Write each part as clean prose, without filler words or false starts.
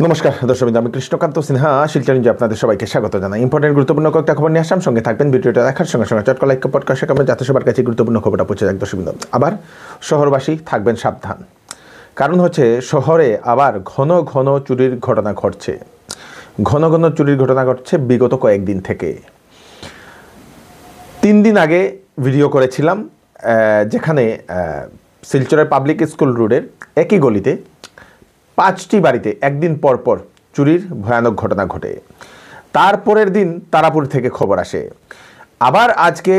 নমস্কার দর্শক, আমি কৃষ্ণকান্ত সিনহা শিলচর নিউজে আপনাদের সবাইকে স্বাগত জানাই। ইম্পর্টেন্ট গুরুত্বপূর্ণ কয়েকটা খবর নিয়ে আসলাম, সঙ্গে থাকবেন। ভিডিওটা দেখার সঙ্গে সঙ্গে চটকা লাইক পডকাস্ট করবেন যাতে সবার কাছে গুরুত্বপূর্ণ খবরটা পৌঁছে যায়। দর্শক, আবার শহরবাসী থাকবেন সাবধান, কারণ হচ্ছে শহরে আবার ঘন ঘন চুরির ঘটনা ঘটছে। ঘন ঘন চুরির ঘটনা ঘটছে বিগত কয়েকদিন থেকে। 3 দিন আগে ভিডিও করেছিলাম যেখানে শিলচরের পাবলিক স্কুল রোডের একই গলিতে 5টি বাড়িতে একদিন পর পর চুরির ভয়ানক ঘটনা ঘটে। তারপরের দিন তারাপুর থেকে খবর আসে। আবার আজকে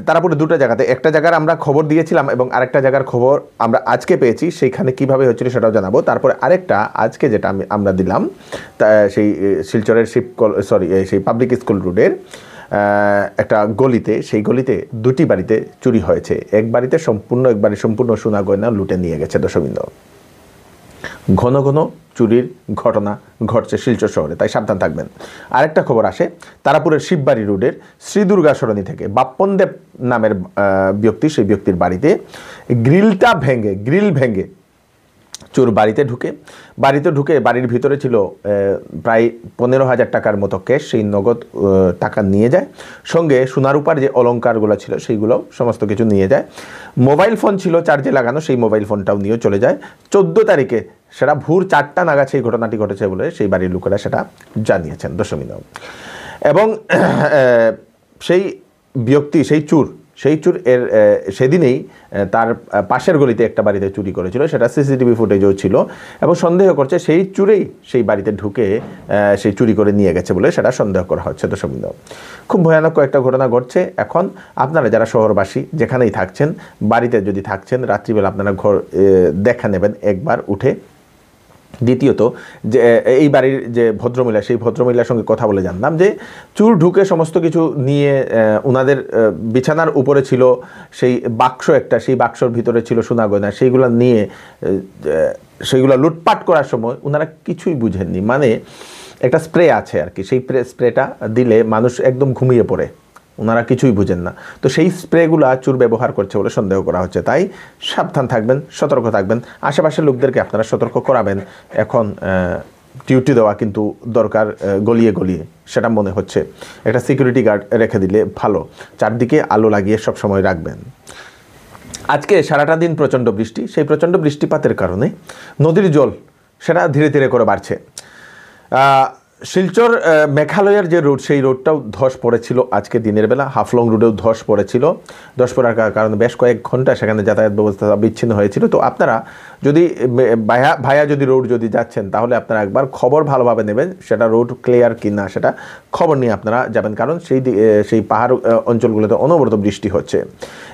তারাপুরের দুটো জায়গাতে, একটা জায়গার আমরা খবর দিয়েছিলাম এবং আরেকটা জায়গার খবর আমরা আজকে পেয়েছি, সেইখানে কিভাবে হচ্ছিল সেটাও জানাবো। তারপরে আরেকটা আজকে যেটা আমরা দিলাম সেই শিলচরের সেই পাবলিক স্কুল রোডের একটা গলিতে, সেই গলিতে 2টি বাড়িতে চুরি হয়েছে। এক বাড়িতে সম্পূর্ণ সোনা গয়না লুটে নিয়ে গেছে। দর্শকবৃন্দ, ঘন ঘন চুরির ঘটনা ঘটছে শিলচর শহরে, তাই সাবধান থাকবেন। আরেকটা খবর আসে তারাপুরের শিববাড়ি রোডের শ্রী দুর্গা সরণি থেকে বাপ্পন দেব নামের ব্যক্তি, সেই ব্যক্তির বাড়িতে গ্রিল ভেঙে চোর বাড়িতে ঢুকে বাড়ির ভিতরে ছিল প্রায় 15,000 টাকার মতো ক্যাশ, সেই নগদ টাকা নিয়ে যায়। সঙ্গে সোনারূপার যে অলঙ্কারগুলো ছিল সেইগুলো সমস্ত কিছু নিয়ে যায়। মোবাইল ফোন ছিল চার্জে লাগানো, সেই মোবাইল ফোনটাও নিয়ে চলে যায়। 14 তারিখে সেটা ভোর 4টা নাগাদ সেই ঘটনাটি ঘটেছে বলে সেই বাড়ির লোকেরা সেটা জানিয়েছেন। দশমী নাম এবং সেই ব্যক্তি, সেই চুর এর সেদিনেই তার পাশের গলিতে একটা বাড়িতে চুরি করেছিল, সেটা সিসিটিভি ফুটেজও ছিল এবং সন্দেহ করছে সেই চুরেই সেই বাড়িতে ঢুকে সেই চুরি করে নিয়ে গেছে বলে সেটা সন্দেহ করা হচ্ছে। দর্শকবৃন্দ, খুব ভয়ানক কয়েকটা ঘটনা ঘটছে। এখন আপনারা যারা শহরবাসী যেখানেই থাকছেন, বাড়িতে যদি থাকছেন, রাত্রিবেলা আপনারা ঘর দেখা নেবেন একবার উঠে। দ্বিতীয়ত, যে এই বাড়ির যে ভদ্রমহিলা, সেই ভদ্রমহিলার সঙ্গে কথা বলে জানলাম যে চুর ঢুকে সমস্ত কিছু নিয়ে ওনাদের বিছানার উপরে ছিল সেই বাক্স একটা, সেই বাক্সর ভিতরে ছিল সোনা গয়না, সেইগুলো নিয়ে সেইগুলো লুটপাট করার সময় ওনারা কিছুই বুঝেননি। মানে একটা স্প্রে আছে আর কি, সেই স্প্রেটা দিলে মানুষ একদম ঘুমিয়ে পড়ে, ওনারা কিছুই বুঝেন না। তো সেই স্প্রেগুলো চুর ব্যবহার করছে বলে সন্দেহ করা হচ্ছে। তাই সাবধান থাকবেন, সতর্ক থাকবেন, আশেপাশের লোকদেরকে আপনারা সতর্ক করাবেন। এখন ডিউটি দেওয়া কিন্তু দরকার গলিয়ে গলিয়ে, সেটা মনে হচ্ছে। একটা সিকিউরিটি গার্ড রেখে দিলে ভালো, চারদিকে আলো লাগিয়ে সব সময় রাখবেন। আজকে সারাটা দিন প্রচণ্ড বৃষ্টি, সেই প্রচণ্ড বৃষ্টিপাতের কারণে নদীর জল সেটা ধীরে ধীরে করে বাড়ছে। শিলচর মেঘালয়ের যে রোড, সেই রোডটাও ধস পড়েছিল আজকে দিনের বেলা। হাফলং রোডেও ধস পড়েছিল। ধস পড়ার কারণে বেশ কয়েক ঘন্টা সেখানে যাতায়াত ব্যবস্থা বিচ্ছিন্ন হয়েছিল। তো আপনারা যদি ভায়া যদি রোড যদি যাচ্ছেন, তাহলে আপনারা একবার খবর ভালোভাবে নেবেন, সেটা রোড ক্লিয়ার কি না সেটা খবর নিয়ে আপনারা যাবেন, কারণ সেই পাহাড় অঞ্চলগুলোতে অনবরত বৃষ্টি হচ্ছে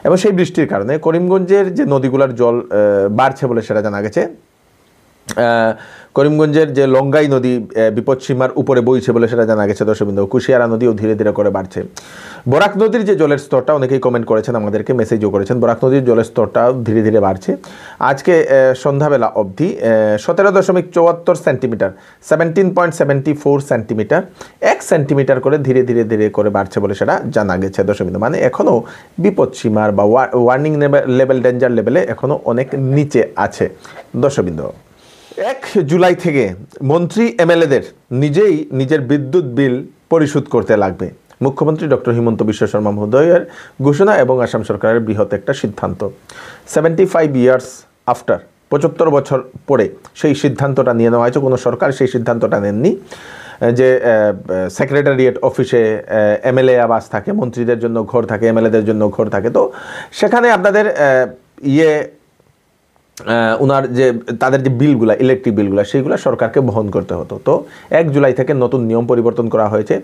এবং সেই বৃষ্টির কারণে করিমগঞ্জের যে নদীগুলোর জল বাড়ছে বলে সেটা জানা গেছে। করিমগঞ্জের যে লঙ্গাই নদী বিপদসীমার উপরে বইছে বলে সেটা জানা গেছে। দর্শকবৃন্দ, কুশিয়ারা নদীও ধীরে ধীরে করে বাড়ছে। বরাক নদীর যে জলের স্তরটা, অনেকেই কমেন্ট করেছেন, আমাদেরকে মেসেজও করেছেন, বরাক নদীর জলের স্তরটা ধীরে ধীরে বাড়ছে। আজকে সন্ধ্যাবেলা অবধি 17.74 সেন্টিমিটার, 17.74 সেন্টিমিটার, 1 সেন্টিমিটার করে ধীরে ধীরে করে বাড়ছে বলে সেটা জানা গেছে। দর্শকবৃন্দ, মানে এখনও বিপদসীমার বা ওয়ার্নিং লেভেল, ডেঞ্জার লেভেলে এখনও অনেক নিচে আছে। দর্শকবৃন্দ, 1 জুলাই থেকে মন্ত্রী এমএলএদের নিজেই নিজের বিদ্যুৎ বিল পরিশোধ করতে লাগবে। মুখ্যমন্ত্রী ডক্টর হিমন্ত বিশ্ব শর্মা মহোদয়ের ঘোষণা এবং আসাম সরকারের বৃহৎ একটা সিদ্ধান্ত। 75 ইয়ার্স আফটার, 75 বছর পরে সেই সিদ্ধান্তটা নিয়ে নেওয়া হয়েছে। কোনো সরকার সেই সিদ্ধান্তটা নেননি যে সেক্রেটারিয়েট অফিসে এমএলএ আবাস থাকে, মন্ত্রীদের জন্য ঘর থাকে, এমএলএদের জন্য ঘর থাকে। তো সেখানে আপনাদের ওনার যে তাদের যে বিলগুলা, ইলেকট্রিক বিলগুলা, সেইগুলো সরকারকে বহন করতে হতো। তো 1 জুলাই থেকে নতুন নিয়ম পরিবর্তন করা হয়েছে।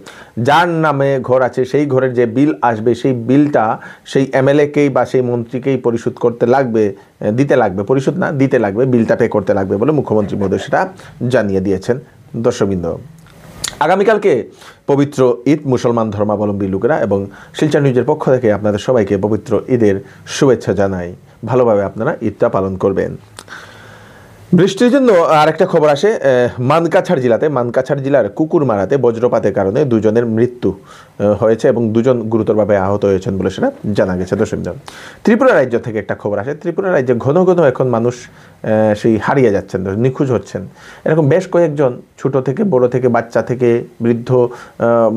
যার নামে ঘর আছে সেই ঘরের যে বিল আসবে, সেই বিলটা সেই এমএলএকেই বা সেই মন্ত্রীকেই পরিশোধ করতে লাগবে, দিতে লাগবে, পরিশোধ না দিতে লাগবে, বিলটা পে করতে লাগবে বলে মুখ্যমন্ত্রী মহোদয় সেটা জানিয়ে দিয়েছেন। দর্শকবৃন্দ, আগামীকালকে পবিত্র ঈদ, মুসলমান ধর্মাবলম্বী লোকেরা এবং শিলচর নিউজের পক্ষ থেকে আপনাদের সবাইকে পবিত্র ঈদের শুভেচ্ছা জানাই। ভালোভাবে আপনারা ঈদটা পালন করবেন। বৃষ্টির জন্য আরেকটা খবর আসে মানকাছাড় জেলার কুকুরমারাতে বজ্রপাতের কারণে 2 জনের মৃত্যু হয়েছে এবং 2 জন গুরুতরভাবে আহত হয়েছেন বলে সেটা জানা গেছে। দর্শকজন, ত্রিপুরা রাজ্য থেকে একটা খবর আসে। ত্রিপুরা রাজ্যে ঘন ঘন এখন মানুষ সেই হারিয়ে যাচ্ছেন, নিখোঁজ হচ্ছেন। এরকম বেশ কয়েকজন, ছোট থেকে বড় থেকে বাচ্চা থেকে বৃদ্ধ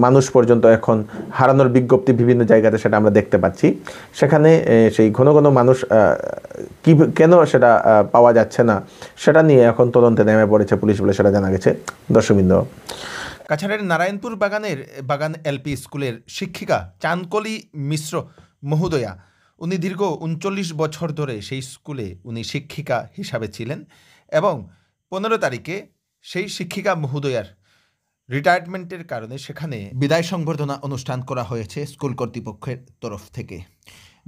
মানুষ পর্যন্ত এখন হারানোর বিজ্ঞপ্তি বিভিন্ন জায়গাতে সেটা আমরা দেখতে পাচ্ছি। সেখানে সেই ঘন ঘন মানুষ কেন সেটা পাওয়া যাচ্ছে না সেটা নিয়ে এখন তদন্তে নেমে পড়েছে পুলিশ বলে সেটা জানা গেছে। দর্শকবৃন্দ, কাছাড়ের নারায়ণপুর বাগান এলপি স্কুলের শিক্ষিকা চানকলি মিশ্র মহোদয়া, উনি দীর্ঘ 39 বছর ধরে সেই স্কুলে উনি শিক্ষিকা হিসাবে ছিলেন এবং 15 তারিখে সেই শিক্ষিকা মহোদয়ার রিটায়ারমেন্টের কারণে সেখানে বিদায় সংবর্ধনা অনুষ্ঠান করা হয়েছে স্কুল কর্তৃপক্ষের তরফ থেকে।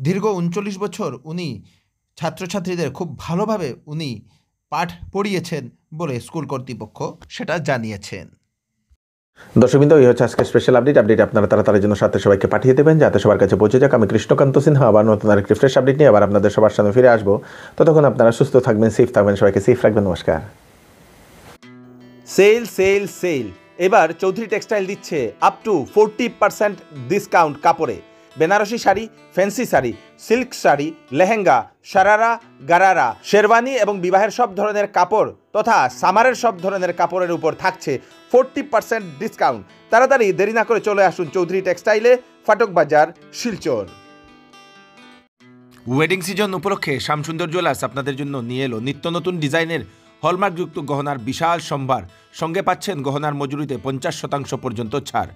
দীর্ঘ 39 বছর উনি ছাত্রছাত্রীদের খুব ভালোভাবে উনি পাঠ পড়িয়েছেন বলে স্কুল কর্তৃপক্ষ সেটা জানিয়েছেন। দর্শকবৃন্দ, এই হচ্ছে আজকে স্পেশাল আপডেট আপনারা তাড়াতাড়ি জন্য সাথে সবাইকে পাঠিয়ে দেবেন যাতে সবার কাছে পৌঁছে যাক। আমি কৃষ্ণকান্ত সিনহা আবার নতুন আরেকটি ফ্রেশ আপডেট নিয়ে আবার আপনাদের সবার সামনে ফিরে আসবো। ততক্ষণ আপনারা সুস্থ থাকবেন, সেফ থাকবেন, সবাইকে সেফ রাখবেন। নমস্কার। সেল সেল সেল, এবার চৌধুরী টেক্সটাইল দিচ্ছে আপ টু 40% ডিসকাউন্ট কাপড়ে। বেনারসি শাড়ি, ফ্যান্সি শাড়ি, সিল্ক শাড়ি, লেহেঙ্গা, শারারা, গারারা, শেরওয়ানি এবং বিবাহের সব ধরনের কাপড় তথা সামারের সব ধরনের কাপড়ের উপর থাকছে 40% ডিসকাউন্ট। তাড়াতাড়ি দেরি না করে চলে আসুন চৌধুরী টেক্সটাইলে, ফাটক বাজার, শিলচর। ওয়েডিং সিজন উপলক্ষে শ্যামসুন্দর জুয়েলার্স আপনাদের জন্য নিয়ে এলো নিত্য নতুন ডিজাইনের হলমার্কযুক্ত গহনার বিশাল সম্ভার। সঙ্গে পাচ্ছেন গহনার মজুরিতে 50% পর্যন্ত ছাড়।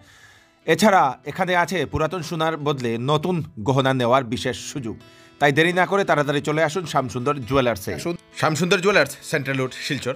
এছাড়া এখানে আছে পুরাতন সোনার বদলে নতুন গহনা নেওয়ার বিশেষ সুযোগ। তাই দেরি না করে তাড়াতাড়ি চলে আসুন শ্যামসুন্দর জুয়েলার্সে। Shyamsundar jewellers, central road, Silchar.